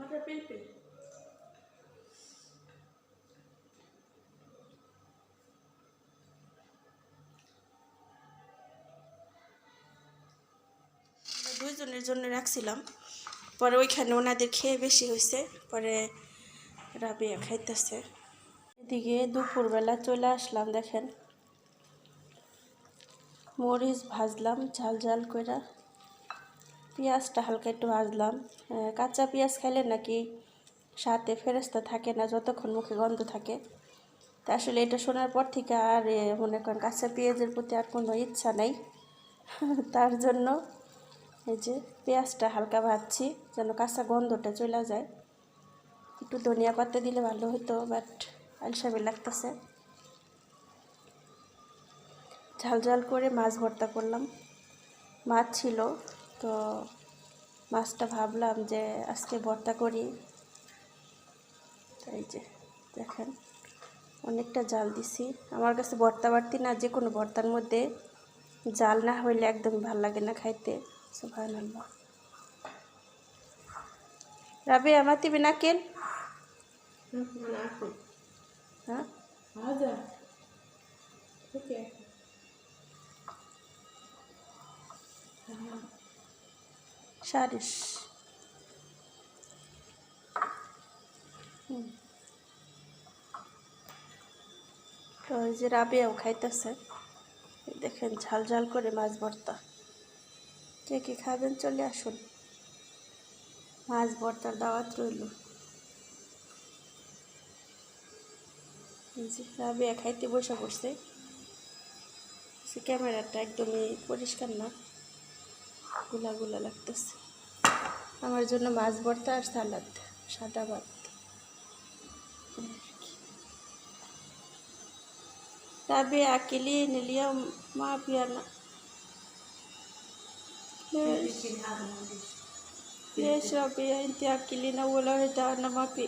Tomato পিলপিল দুইজনের জন্য রাখছিলাম, পরে ওইখানে ওনাদের খেয়ে বেশি হয়েছে, পরে রাবিয়া খাইতেছে। এদিকে দুপুরবেলা চলে আসলাম, দেখেন মরিচ ভাজলাম ঝাল ঝাল করে, পেঁয়াজটা হালকা একটু ভাজলাম। কাঁচা পেঁয়াজ খাইলে নাকি সাথে ফেরেস্তা থাকে না, যতক্ষণ মুখে গন্ধ থাকে। তা আসলে এটা শোনার পর থেকে আর মনে করেন কাঁচা পেঁয়াজের প্রতি আর কোনো ইচ্ছা নাই। তার জন্য এই যে পেঁয়াজটা হালকা ভাজছি যেন কাঁচা গন্ধটা চলে যায়। একটু ধনিয়া পাতা দিলে ভালো হতো, বাট আলসামি লাগতেছে। ঝাল ঝাল করে মাছ ভর্তা করলাম, মাছ ছিল তো মাছটা ভাবলাম যে আজকে ভর্তা করি। এই যে দেখেন অনেকটা জাল দিছি। আমার কাছে ভর্তা বাড়তি না, যে কোনো ভর্তার মধ্যে জাল না হইলে একদমই ভাল লাগে না খাইতে। সুবহানাল্লাহ। রাবি আমার তিবি না কেন হ্যাঁ সারিস তো ওই যে রাবিয়াও খাইতেছে। দেখেন ঝাল ঝাল করে মাছ ভর্তা। কে কে খাবেন চলে আসুন, মাছ ভর্তার দাওয়াত রইল। এই যে রাবিয়া খাইতে বসে পড়ছে। ক্যামেরাটা একদমই পরিষ্কার না, গুলা গুলা লাগতেছে। আমার জন্য মাছ ভর্তা আর সালাদ, সাদা ভাত। رابعة أكلين اليوم ما بينا. ليش رابعة أنت أكلين أول واحدة أنا ما بي.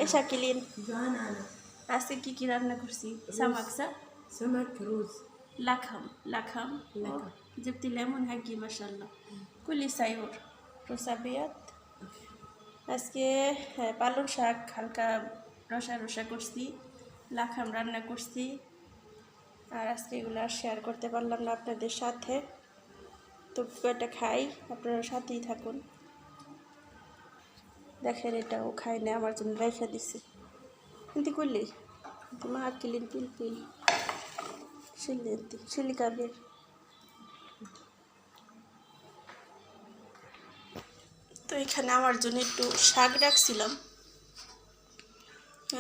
إيش أكلين؟ جوعان أنا. أسي كي رانا كرسي سمك صح؟ سمك روز. لحم. جبت ليمون حقي ما شاء الله. كل سايور. রসাবিয়াত আজকে পালং শাক হালকা রসা রসা করছি, লাখাম রান্না করছি। আর আজকে এগুলো আর শেয়ার করতে পারলাম না আপনাদের সাথে, তো কয়টা খাই, আপনারা সাথেই থাকুন। দেখেন এটাও খাই না, আমার জন্য রেখে দিছি। কিন্তু করলি মা কিলিন পিলপিল শিলিকাবের। তো এখানে আমার জন্য একটু শাক রাখছিলাম,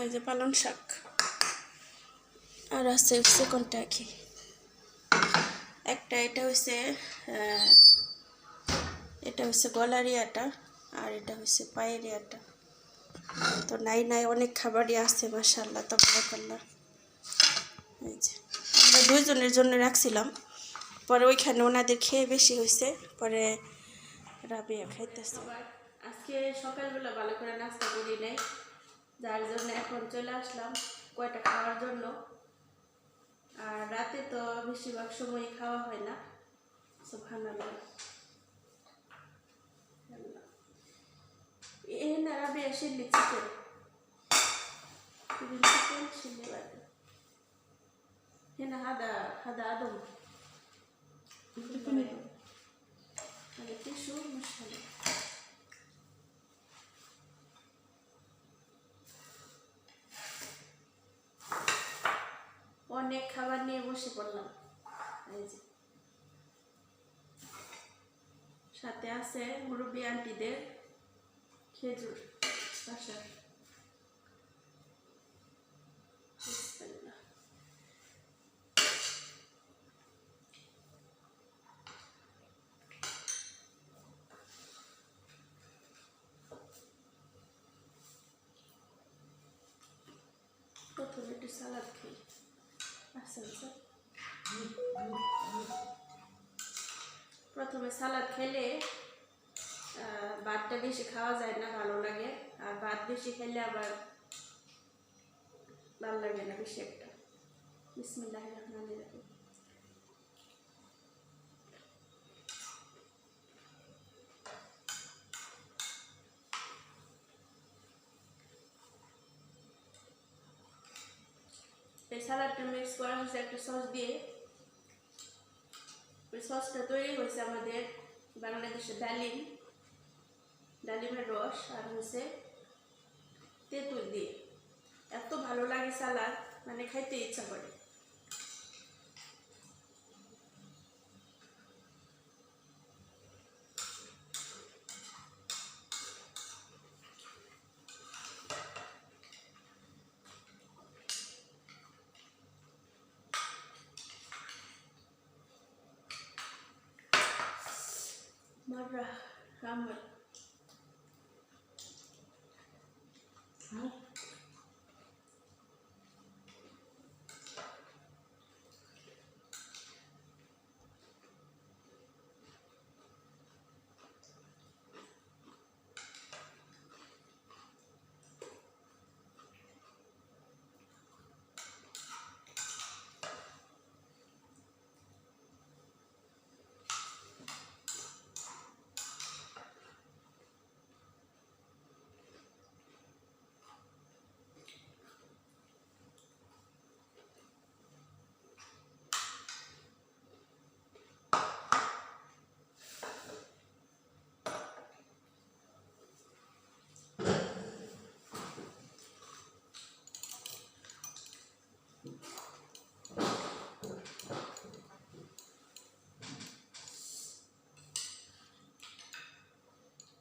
এই যে পালং শাক। আর আছে কোনটা কি একটা, এটা হচ্ছে গলারিয়াটা, আর এটা হচ্ছে পায়েরিয়াটা। তো নাই অনেক খাবারই আছে মাশাআল্লাহ তাবারাকাল্লাহ। এই যে আমরা দুইজনের জন্য রাখছিলাম, পরে ওইখানে ওনাদের খেয়ে বেশি হয়েছে, পরে রাবিয়া খাইতেছে। আজকে সকালবেলা ভালো করে নাস্তা করি নাই, যার জন্য এখন চলে আসলাম কয়টা খাওয়ার জন্য। আর রাতে তো বেশিরভাগ সময় খাওয়া হয় না। সুবহানাল্লাহ। هنا ربيع شيلي تشيكن شيلي بعد. هنا هذا أدم هذا تيشو مش حلو. অনেক খাবার নিয়ে বসে পড়লাম। এই যে সাথে আছে মুরব্বি আন্টিদের খেজুর বাসার। প্রথমে একটু সালাদ খাই। প্রথমে সালাদ খেলে ভাতটা বেশি খাওয়া যায় না, ভালো লাগে। আর ভাত বেশি খেলে আবার ভালো লাগে না বেশি একটা। বিসমিল্লাহির রহমানির রহিম। সালাডটা মিক্স করা হয়েছে একটা সস দিয়ে। ওই সসটা তৈরি হয়েছে আমাদের বাংলাদেশে ডালিমের রস আর হচ্ছে তেঁতুল দিয়ে। এত ভালো লাগে সালাদ, মানে খাইতে ইচ্ছা করে। مرة عمل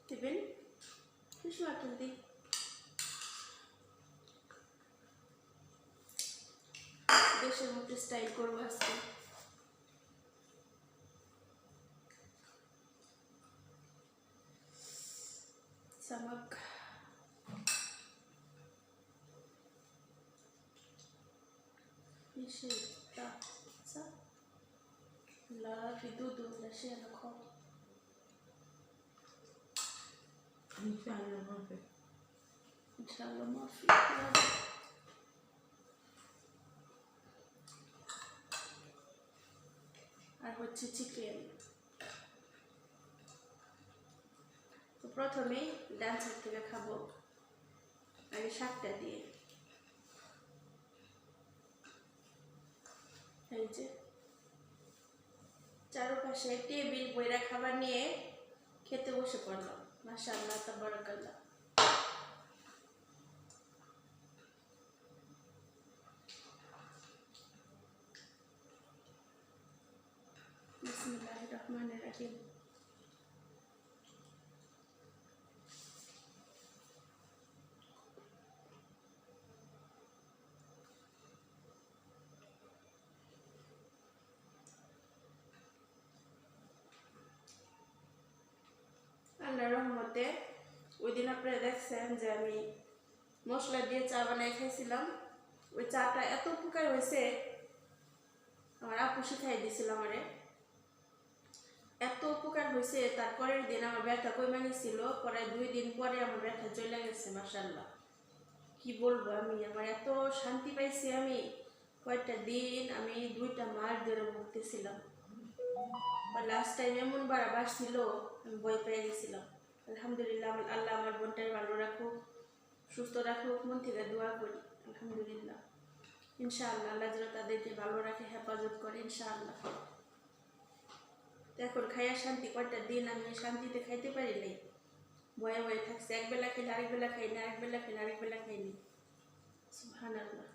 تبن مش واكل دي দেশের মতো স্টাইল করবো আজকে। سمك في شيء صح؟ لا في دودو ولا شيء أنا خاف. إن شاء الله ما في. إن شاء الله ما في. আর হচ্ছে চিকেন। তো প্রথমেই ডান সাইড থেকে খাবো আগে শাকটা দিয়ে। এই যে চারপাশে টেবিল বইরা খাবার নিয়ে খেতে বসে পড়লাম। মাশাআল্লাহ তাবারাকাল্লাহ। বিসমিল্লাহির রহমানির রহিম। আল্লাহর রহমতে ওই দিন আপনারা দেখছেন যে আমি মশলা দিয়ে চা বানাই খাইছিলাম। ওই চাটা এত উপকার হয়েছে, আমার আপু শিখাই দিয়েছিল আমারে। এত উপকার হয়েছে, তারপরের দিন আমার ব্যথা কমে গেছিল। প্রায় 2 দিন পরে আমার ব্যথা চলে গেছে। মাশাআল্লাহ, কি বলবো, আমি আমার এত শান্তি পাইছি। আমি কয়েকটা দিন আমি 2টা মাস ধরে ভুগতেছিলাম। লাস্ট টাইম এমন বারবার ছিল, আমি ভয় পেয়ে গেছিলাম। আলহামদুলিল্লাহ, আল্লাহ আমার বোনটার ভালো রাখুক, সুস্থ রাখুক, মন থেকে দোয়া করি। আলহামদুলিল্লাহ, ইনশাআল্লাহ আল্লাহ যেন তাদেরকে ভালো রাখে, হেফাজত করে ইনশাআল্লাহ। এখন খাইয়া শান্তি, কয়টা দিন আমি শান্তিতে খাইতে পারি নাই, ভয়ে ভয়ে থাকছে। একবেলা খাইলে আরেক বেলা খাইনি, আরেক বেলা খাইলে আরেক বেলা খাইনি। সুবহানাল্লাহ।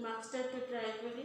মাছটা একটু ট্রাই করি।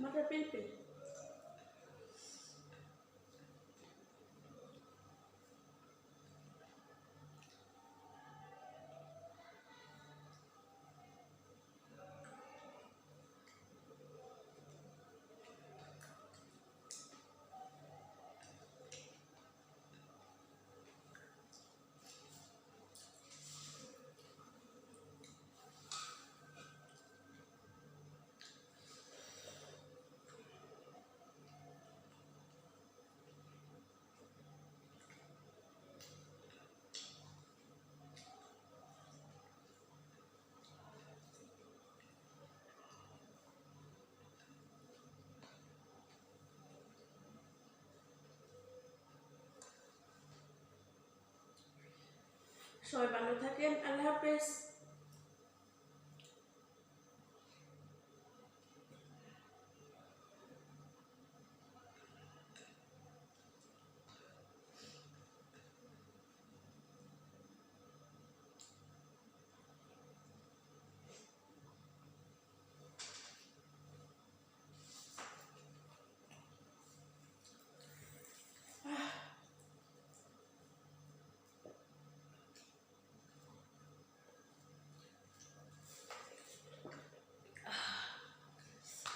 मटर पिलपिल সবাই ভালো থাকেন, আল্লাহ হাফেজ।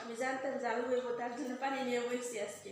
আমি জানতাম জাল হইব, তার জন্য পানি নিয়ে বসছি আজকে।